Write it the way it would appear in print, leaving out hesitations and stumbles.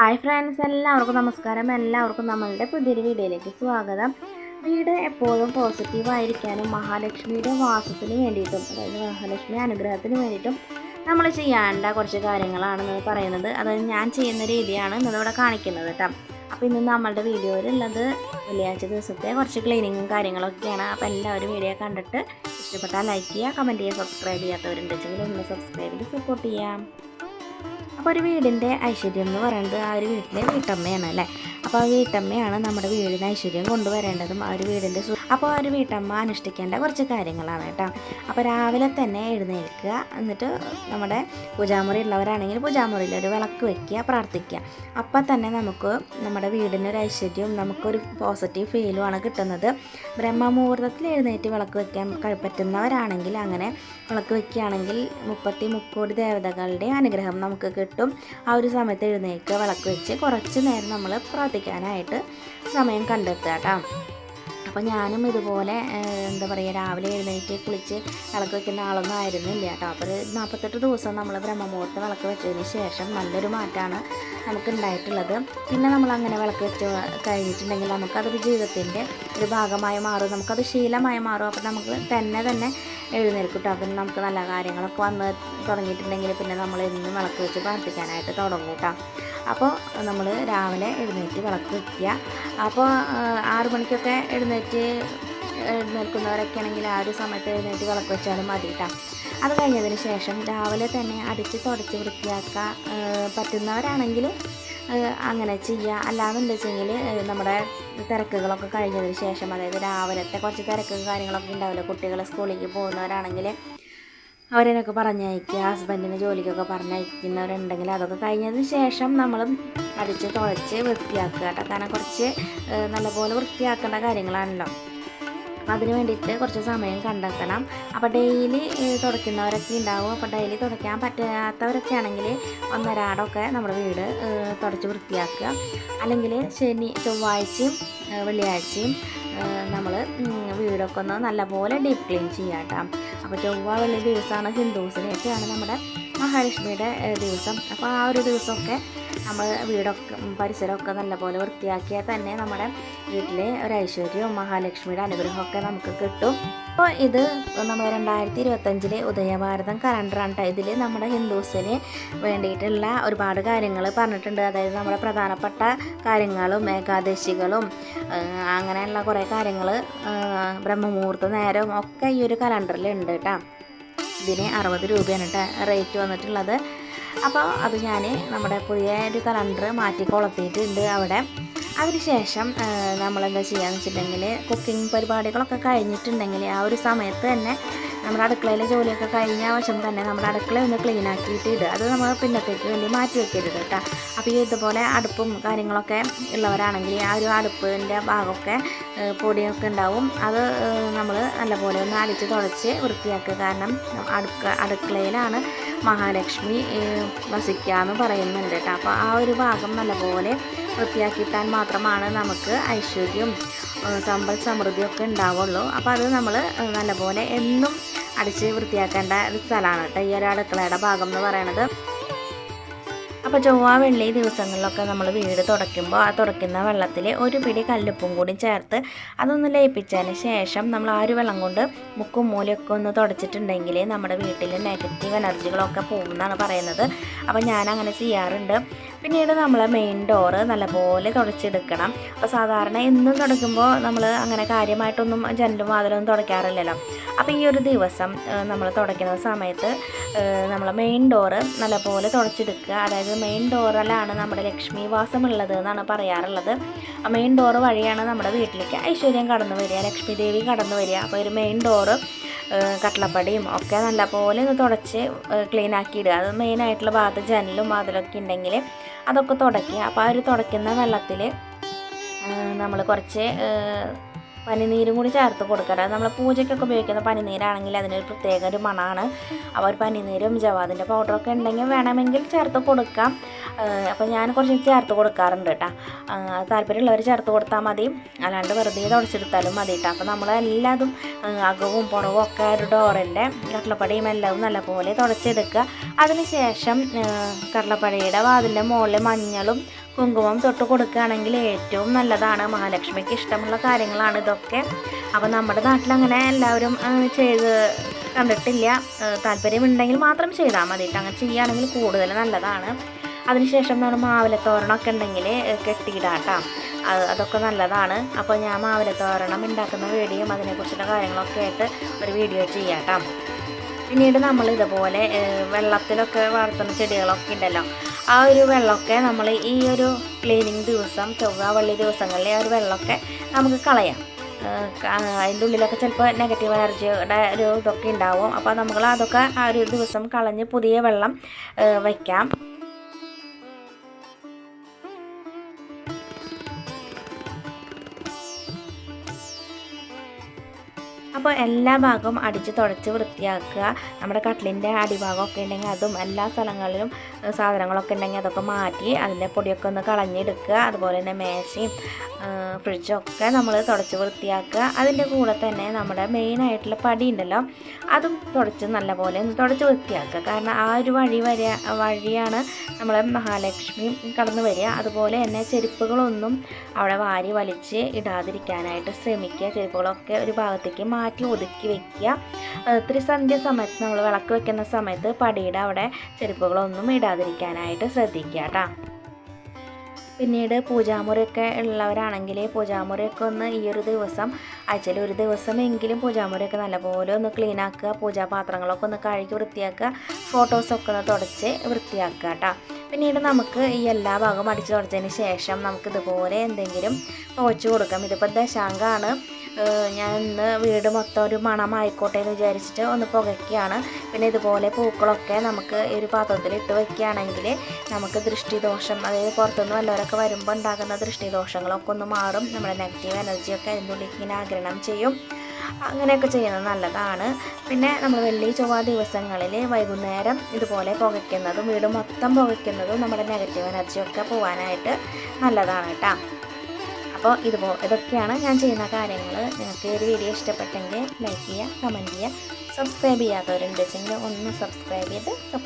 Hi friends, എല്ലാവർക്കും നമസ്കാരം. എല്ലാവർക്കും നമ്മളുടെ പുതിയൊരു വീഡിയോയിലേക്ക് സ്വാഗതം. വീട് എപ്പോഴും പോസിറ്റീവായിരിക്കാനും മഹാലക്ഷ്മിയുടെ വാസത്തിന് വേണ്ടിയിട്ടും, അതായത് മഹാലക്ഷ്മി അനുഗ്രഹത്തിന് വേണ്ടിയിട്ടും നമ്മൾ ചെയ്യേണ്ട കുറച്ച് കാര്യങ്ങളാണെന്ന് പറയുന്നത്. അതായത് ഞാൻ ചെയ്യുന്ന രീതിയാണ് ഇന്നിവിടെ കാണിക്കുന്നത് കേട്ടോ. അപ്പോൾ ഇന്ന് നമ്മളുടെ വീഡിയോയിലുള്ളത് വെള്ളിയാഴ്ച ദിവസത്തെ കുറച്ച് ക്ലീനിങ്ങും കാര്യങ്ങളൊക്കെയാണ്. അപ്പോൾ എല്ലാവരും വീഡിയോ കണ്ടിട്ട് ഇഷ്ടപ്പെട്ടാൽ ലൈക്ക് ചെയ്യുക, കമൻറ്റ് ചെയ്യുക. സബ്സ്ക്രൈബ് ചെയ്യാത്തവരുണ്ടെങ്കിൽ ഒന്ന് സബ്സ്ക്രൈബ് ചെയ്ത് സപ്പോർട്ട് ചെയ്യാം. അപ്പോൾ ഒരു വീടിൻ്റെ ഐശ്വര്യം എന്ന് പറയുന്നത് ആ ഒരു വീട്ടിലെ വീട്ടമ്മയാണ് അല്ലേ. അപ്പോൾ ആ വീട്ടമ്മയാണ് നമ്മുടെ വീടിന് ഐശ്വര്യം കൊണ്ടുവരേണ്ടതും ആ ഒരു വീടിൻ്റെ അപ്പോൾ ആ ഒരു വീട്ടമ്മ അനുഷ്ഠിക്കേണ്ട കുറച്ച് കാര്യങ്ങളാണ് കേട്ടോ. അപ്പോൾ രാവിലെ തന്നെ എഴുന്നേൽക്കുക, എന്നിട്ട് നമ്മുടെ പൂജാമുറി ഉള്ളവരാണെങ്കിൽ പൂജാമുറിയിൽ ഒരു വിളക്ക് വയ്ക്കുക, പ്രാർത്ഥിക്കുക. അപ്പം തന്നെ നമുക്ക് നമ്മുടെ വീടിനൊരു ഐശ്വര്യവും നമുക്കൊരു പോസിറ്റീവ് ഫീലുമാണ് കിട്ടുന്നത്. ബ്രഹ്മമുഹൂർത്തത്തിൽ എഴുന്നേറ്റ് വിളക്ക് വയ്ക്കാൻ പറ്റുന്നവരാണെങ്കിൽ അങ്ങനെ വിളക്ക് വയ്ക്കുകയാണെങ്കിൽ 33 ദേവതകളുടെ അനുഗ്രഹം നമുക്ക് കിട്ടും. ആ ഒരു സമയത്ത് എഴുന്നേൽക്കുക, വിളക്ക് വെച്ച് കുറച്ച് നേരം നമ്മൾ പ്രാർത്ഥിക്കാനായിട്ട് സമയം കണ്ടെത്തുക കേട്ടോ. അപ്പോൾ ഞാനും ഇതുപോലെ എന്താ പറയുക, രാവിലെ എഴുന്നേറ്റ് കുളിച്ച് വിളക്ക് വയ്ക്കുന്ന ആളൊന്നും ആയിരുന്നില്ല കേട്ടോ. അപ്പോൾ 48 ദിവസം നമ്മൾ ബ്രഹ്മമുഹൂർത്തം വിളക്ക് വെച്ചതിന് ശേഷം നല്ലൊരു മാറ്റമാണ് നമുക്ക് ഉണ്ടായിട്ടുള്ളത്. പിന്നെ നമ്മൾ അങ്ങനെ വിളക്ക് വെച്ച് കഴിഞ്ഞിട്ടുണ്ടെങ്കിൽ നമുക്കതൊരു ജീവിതത്തിൻ്റെ ഒരു ഭാഗമായി മാറും, നമുക്കത് ശീലമായി മാറും. അപ്പോൾ നമുക്ക് തന്നെ എഴുന്നേൽക്കും കേട്ടോ. അപ്പം നമുക്ക് നല്ല കാര്യങ്ങളൊക്കെ വന്ന് തുടങ്ങിയിട്ടുണ്ടെങ്കിൽ പിന്നെ നമ്മൾ എന്നും വിളക്ക് വെച്ച് പ്രാർത്ഥിക്കാനായിട്ട് തുടങ്ങും കേട്ടോ. അപ്പോൾ നമ്മൾ രാവിലെ എഴുന്നേറ്റ് വിളക്ക് വയ്ക്കുക. അപ്പോൾ 6 മണിക്കൊക്കെ എഴുന്നേൽക്കുന്നവരൊക്കെ ആണെങ്കിൽ ആ ഒരു സമയത്ത് എഴുന്നേറ്റ് വിളക്ക് വെച്ചാലും മതി കേട്ടോ. അത് കഴിഞ്ഞതിന് ശേഷം രാവിലെ തന്നെ അടിച്ച് തുടച്ച് വൃത്തിയാക്കാൻ പറ്റുന്നവരാണെങ്കിൽ അങ്ങനെ ചെയ്യുക. അല്ലാതെന്ന് വെച്ചെങ്കിൽ നമ്മുടെ തിരക്കുകളൊക്കെ കഴിഞ്ഞതിന് ശേഷം, അതായത് രാവിലത്തെ കുറച്ച് തിരക്കും കാര്യങ്ങളൊക്കെ ഉണ്ടാവില്ല, കുട്ടികൾ സ്കൂളിലേക്ക് പോകുന്നവരാണെങ്കിൽ അവരേനൊക്കെ പറഞ്ഞയക്കുക, ഹസ്ബൻഡിന് ജോലിക്കൊക്കെ പറഞ്ഞയക്കുന്നവരുണ്ടെങ്കിൽ അതൊക്കെ കഴിഞ്ഞതിന് ശേഷം നമ്മൾ അടിച്ച് തുളച്ച് വൃത്തിയാക്കുക കേട്ടോ. കാരണം കുറച്ച് നല്ലപോലെ വൃത്തിയാക്കേണ്ട കാര്യങ്ങളാണല്ലോ. അതിന് വേണ്ടിയിട്ട് കുറച്ച് സമയം കണ്ടെത്തണം. അപ്പോൾ ഡെയിലി തുടയ്ക്കുന്നവരൊക്കെ ഉണ്ടാവും. അപ്പോൾ ഡെയിലി തുടയ്ക്കാൻ പറ്റാത്തവരൊക്കെ ആണെങ്കിൽ ഒന്നരാടമൊക്കെ നമ്മുടെ വീട് തുടച്ച് വൃത്തിയാക്കുക. അല്ലെങ്കിൽ ചൊവ്വാഴ്ചയും വെള്ളിയാഴ്ചയും നമ്മൾ വീടൊക്കെ ഒന്ന് നല്ലപോലെ ഡീപ്പ് ക്ലീൻ ചെയ്യാം കേട്ടോ. അപ്പോൾ ചൊവ്വ വെള്ളി ദിവസമാണ് ഹിന്ദുസിനൊക്കെയാണ് നമ്മുടെ മഹാലക്ഷ്മിയുടെ ദിവസം. അപ്പോൾ ആ ഒരു ദിവസമൊക്കെ നമ്മൾ വീടൊക്കെ പരിസരമൊക്കെ നല്ലപോലെ വൃത്തിയാക്കിയാൽ തന്നെ നമ്മുടെ വീട്ടിലെ ഒരു ഐശ്വര്യവും മഹാലക്ഷ്മിയുടെ അനുഗ്രഹമൊക്കെ നമുക്ക് കിട്ടും. അപ്പോൾ ഇത് നമ്മുടെ 2025 ഉദയഭാരതം കലണ്ടറാണ് കേട്ടോ. ഇതിൽ നമ്മുടെ ഹിന്ദുസിന് വേണ്ടിയിട്ടുള്ള ഒരുപാട് കാര്യങ്ങൾ പറഞ്ഞിട്ടുണ്ട്. അതായത് നമ്മുടെ പ്രധാനപ്പെട്ട കാര്യങ്ങളും ഏകാദശികളും അങ്ങനെയുള്ള കുറേ കാര്യങ്ങൾ ബ്രഹ്മമുഹൂർത്ത നേരവും ഒക്കെ ഈ ഒരു കലണ്ടറിൽ ഉണ്ട് കേട്ടോ. ഇതിന് 60 രൂപയാണ് കേട്ടോ റേറ്റ് വന്നിട്ടുള്ളത്. അപ്പോൾ അത് ഞാൻ നമ്മുടെ പുതിയ ഒരു കലണ്ടർ മാറ്റി കൊളുത്തിയിട്ടുണ്ട് അവിടെ. അതിനുശേഷം നമ്മളെന്താ ചെയ്യുകയെന്ന് വെച്ചിട്ടുണ്ടെങ്കിൽ കുക്കിംഗ് പരിപാടികളൊക്കെ കഴിഞ്ഞിട്ടുണ്ടെങ്കിൽ ആ ഒരു സമയത്ത് തന്നെ നമ്മുടെ അടുക്കളയിലെ ജോലിയൊക്കെ കഴിഞ്ഞ വശം തന്നെ നമ്മുടെ അടുക്കള ഒന്ന് ക്ലീൻ ആക്കിയിട്ട് ഇടുക. അത് നമ്മൾ പിന്നത്തേക്ക് വേണ്ടി മാറ്റി വെക്കരുത് കേട്ടോ. അപ്പോൾ ഇതുപോലെ അടുപ്പും കാര്യങ്ങളൊക്കെ ഉള്ളവരാണെങ്കിൽ ആ ഒരു അടുപ്പിൻ്റെ ഭാഗമൊക്കെ പൊടിയൊക്കെ ഉണ്ടാവും. അത് നമ്മൾ നല്ലപോലെ ഒന്ന് അടിച്ച് തുടച്ച് വൃത്തിയാക്കുക. കാരണം അടുക്കളയിലാണ് മഹാലക്ഷ്മി വസിക്കുക എന്ന് പറയുന്നുണ്ട് കേട്ടോ. അപ്പോൾ ആ ഒരു ഭാഗം നല്ലപോലെ വൃത്തിയാക്കിയിട്ടാൽ മാത്രമാണ് നമുക്ക് ഐശ്വര്യവും സമ്പൽ സമൃദ്ധിയൊക്കെ ഉണ്ടാവുള്ളൂ. അപ്പോൾ അത് നമ്മൾ നല്ലപോലെ എന്നും അടിച്ച് വൃത്തിയാക്കേണ്ട ഒരു സ്ഥലമാണ് കേട്ടോ ഈ ഒരു അടുക്കളയുടെ ഭാഗം എന്ന് പറയുന്നത്. അപ്പോൾ ചൊവ്വ വെള്ളി ദിവസങ്ങളിലൊക്കെ നമ്മൾ വീട് തുടയ്ക്കുമ്പോൾ ആ തുടയ്ക്കുന്ന വെള്ളത്തിൽ ഒരു പിടി കല്ലുപ്പും കൂടി ചേർത്ത് അതൊന്ന് ലയിപ്പിച്ചതിന് ശേഷം നമ്മൾ ആ ഒരു വെള്ളം കൊണ്ട് മുക്കും മൂലയൊക്കെ ഒന്ന് തുടച്ചിട്ടുണ്ടെങ്കിൽ നമ്മുടെ വീട്ടിൽ നെഗറ്റീവ് എനർജികളൊക്കെ പോകുമെന്നാണ് പറയുന്നത്. അപ്പോൾ ഞാനങ്ങനെ ചെയ്യാറുണ്ട്. പിന്നീട് നമ്മൾ മെയിൻ ഡോറ് നല്ലപോലെ തുടച്ചെടുക്കണം. അപ്പോൾ സാധാരണ എന്നും തുടയ്ക്കുമ്പോൾ നമ്മൾ അങ്ങനെ കാര്യമായിട്ടൊന്നും ജനലും വാതിലൊന്നും തുടയ്ക്കാറില്ലല്ലോ. അപ്പോൾ ഈ ഒരു ദിവസം നമ്മൾ തുടയ്ക്കുന്ന സമയത്ത് നമ്മൾ മെയിൻ ഡോറ് നല്ലപോലെ തുടച്ചെടുക്കുക. അതായത് മെയിൻ ഡോറിലാണ് നമ്മുടെ ലക്ഷ്മി വാസമുള്ളത് എന്നാണ് പറയാറുള്ളത്. മെയിൻ ഡോറ് വഴിയാണ് നമ്മുടെ വീട്ടിലേക്ക് ഐശ്വര്യം കടന്നു വരിക, ലക്ഷ്മി ദേവി കടന്നു വരിക. അപ്പോൾ ഒരു മെയിൻ ഡോറ് കട്ടളപ്പടിയും ഒക്കെ നല്ലപോലെ ഒന്ന് തുടച്ച് ക്ലീൻ ആക്കി ഇടുക. അത് മെയിനായിട്ടുള്ള ഭാഗത്ത് ജനലും വാതിലൊക്കെ ഉണ്ടെങ്കിൽ അതൊക്കെ തുടയ്ക്കുക. അപ്പോൾ ആ ഒരു തുടയ്ക്കുന്ന വെള്ളത്തിൽ നമ്മൾ കുറച്ച് പനിനീരും കൂടി ചേർത്ത് കൊടുക്കുക. നമ്മൾ പൂജയ്ക്കൊക്കെ ഉപയോഗിക്കുന്ന പനിനീരാണെങ്കിൽ അതിനൊരു പ്രത്യേക ഒരു മണമാണ്. അപ്പോൾ ഒരു പനിനീരും ജവാദിൻ്റെ പൗഡറൊക്കെ ഉണ്ടെങ്കിൽ വേണമെങ്കിൽ ചേർത്ത് കൊടുക്കാം. അപ്പോൾ ഞാൻ കുറച്ച് ചേർത്ത് കൊടുക്കാറുണ്ട് കേട്ടോ. താല്പര്യമുള്ളവർ ചേർത്ത് കൊടുത്താൽ മതി, അല്ലാണ്ട് വെറുതെ തുടച്ചെടുത്താലും മതി കേട്ടോ. അപ്പോൾ നമ്മളെല്ലാതും അകവും പുറവും ഒക്കെ ഒരു ഡോറിൻ്റെ കടലപ്പടിയും എല്ലാം നല്ലപോലെ തുടച്ചെടുക്കുക. അതിന് ശേഷം കടലപ്പടിയുടെ വാതിലിൻ്റെ മുകളിൽ മഞ്ഞളും കുങ്കുമം തൊട്ട് കൊടുക്കുകയാണെങ്കിൽ ഏറ്റവും നല്ലതാണ്. മഹാലക്ഷ്മിക്ക് ഇഷ്ടമുള്ള കാര്യങ്ങളാണ് ഇതൊക്കെ. അപ്പോൾ നമ്മുടെ നാട്ടിലങ്ങനെ എല്ലാവരും ചെയ്ത് കണ്ടിട്ടില്ല. താല്പര്യമുണ്ടെങ്കിൽ മാത്രം ചെയ്താൽ മതി. അങ്ങനെ ചെയ്യുകയാണെങ്കിൽ കൂടുതൽ നല്ലതാണ്. അതിനുശേഷം നമ്മൾ മാവിലത്തോരണമൊക്കെ ഉണ്ടെങ്കിൽ കെട്ടിയിടാം. അതൊക്കെ നല്ലതാണ്. അപ്പോൾ ഞാൻ മാവിലത്തോരണം ഉണ്ടാക്കുന്ന വീഡിയോയും അതിനെക്കുറിച്ചുള്ള കാര്യങ്ങളൊക്കെ ആയിട്ട് ഒരു വീഡിയോ ചെയ്യാം. പിന്നീട് നമ്മൾ ഇതുപോലെ വെള്ളത്തിലൊക്കെ വളർത്തുന്ന ചെടികളൊക്കെ ഉണ്ടല്ലോ, ആ ഒരു വെള്ളമൊക്കെ നമ്മൾ ഈ ഒരു ക്ലീനിങ് ദിവസം, ചൊവ്വ വെള്ളി ദിവസങ്ങളിൽ ആ ഒരു വെള്ളമൊക്കെ നമുക്ക് കളയാം. അതിൻ്റെ ഉള്ളിലൊക്കെ ചിലപ്പോൾ നെഗറ്റീവ് എനർജിയുടെ ഒരു ഇതൊക്കെ ഉണ്ടാവും. അപ്പോൾ നമ്മൾ അതൊക്കെ ആ ഒരു ദിവസം കളഞ്ഞ് പുതിയ വെള്ളം വയ്ക്കാം. അപ്പോൾ എല്ലാ ഭാഗവും അടിച്ച് തുടച്ച് വൃത്തിയാക്കുക. നമ്മുടെ കട്ടിലിൻ്റെ അടിഭാഗമൊക്കെ ഉണ്ടെങ്കിൽ അതും എല്ലാ സ്ഥലങ്ങളിലും സാധനങ്ങളൊക്കെ ഉണ്ടെങ്കിൽ അതൊക്കെ മാറ്റി അതിൻ്റെ പൊടിയൊക്കെ ഒന്ന് കളഞ്ഞെടുക്കുക. അതുപോലെ തന്നെ മേശയും ഫ്രിഡ്ജൊക്കെ നമ്മൾ തുടച്ച് വൃത്തിയാക്കുക. അതിൻ്റെ കൂടെ തന്നെ നമ്മുടെ മെയിനായിട്ടുള്ള പടി ഉണ്ടല്ലോ, അതും തുടച്ച് നല്ലപോലെ ഒന്ന് തുടച്ച് വൃത്തിയാക്കുക. കാരണം ആ ഒരു വഴിയാണ് നമ്മളെ മഹാലക്ഷ്മി കടന്നു വരിക. അതുപോലെ തന്നെ ചെരുപ്പുകളൊന്നും അവിടെ വാരി വലിച്ച് ഇടാതിരിക്കാനായിട്ട് ശ്രമിക്കുക. ചെരുപ്പുകളൊക്കെ ഒരു ഭാഗത്തേക്ക് മാറ്റി ഒതുക്കി വെക്കുക. ത്രിസന്ധ്യ സമയത്ത് നമ്മൾ വിളക്ക് വെക്കുന്ന സമയത്ത് പടിയുടെ അവിടെ ചെരുപ്പുകളൊന്നും ഇടാതിരിക്കാനായിട്ട് ശ്രദ്ധിക്കുക കേട്ടോ. പിന്നീട് പൂജാമുറിയൊക്കെ ഉള്ളവരാണെങ്കിൽ പൂജാമുറിയൊക്കെ ഒന്ന് ഈ ഒരു ദിവസം, ആഴ്ചയിൽ ഒരു ദിവസമെങ്കിലും പൂജാമുറിയൊക്കെ നല്ലപോലെ ഒന്ന് ക്ലീൻ ആക്കുക. പൂജാപാത്രങ്ങളൊക്കെ ഒന്ന് കഴുകി വൃത്തിയാക്കുക. ഫോട്ടോസൊക്കെ ഒന്ന് തുടച്ച് വൃത്തിയാക്കുക കേട്ടോ. പിന്നീട് നമുക്ക് ഈ എല്ലാ ഭാഗവും അടിച്ച് തുടച്ചതിന് ശേഷം നമുക്കിതുപോലെ എന്തെങ്കിലും തുവച്ച് കൊടുക്കാം. ഇതിപ്പോൾ ദശാങ്കമാണ്. ഞാൻ ഇന്ന് വീട് മൊത്തം ഒരു മണമായിക്കോട്ടെ എന്ന് വിചാരിച്ചിട്ട് ഒന്ന് പുകയ്ക്കുകയാണ്. പിന്നെ ഇതുപോലെ പൂക്കളൊക്കെ നമുക്ക് ഈ ഒരു പാത്രത്തിൽ ഇട്ട് വയ്ക്കുകയാണെങ്കിൽ നമുക്ക് ദൃഷ്ടിദോഷം, അതായത് പുറത്തുനിന്ന് വല്ലവരൊക്കെ വരുമ്പോൾ ഉണ്ടാകുന്ന ദൃഷ്ടിദോഷങ്ങളൊക്കെ ഒന്ന് മാറും. നമ്മുടെ നെഗറ്റീവ് എനർജിയൊക്കെ അതിൻ്റെ ഉള്ളിൽ ഇങ്ങനെ ആഗിരണം ചെയ്യും. അങ്ങനെയൊക്കെ ചെയ്യുന്നത് നല്ലതാണ്. പിന്നെ നമ്മൾ വെള്ളി ചൊവ്വ ദിവസങ്ങളിൽ വൈകുന്നേരം ഇതുപോലെ പുകയ്ക്കുന്നതും വീട് മൊത്തം പുകയ്ക്കുന്നതും നമ്മുടെ നെഗറ്റീവ് എനർജിയൊക്കെ പോകാനായിട്ട് നല്ലതാണ് കേട്ടോ. അപ്പോൾ ഇതൊക്കെയാണ് ഞാൻ ചെയ്യുന്ന കാര്യങ്ങൾ. നിങ്ങൾക്ക് ഈ ഒരു വീഡിയോ ഇഷ്ടപ്പെട്ടെങ്കിൽ ലൈക്ക് ചെയ്യുക, കമൻറ്റ് ചെയ്യുക. സബ്സ്ക്രൈബ് ചെയ്യാത്തവരുണ്ടെങ്കിൽ ഒന്ന് സബ്സ്ക്രൈബ് ചെയ്ത്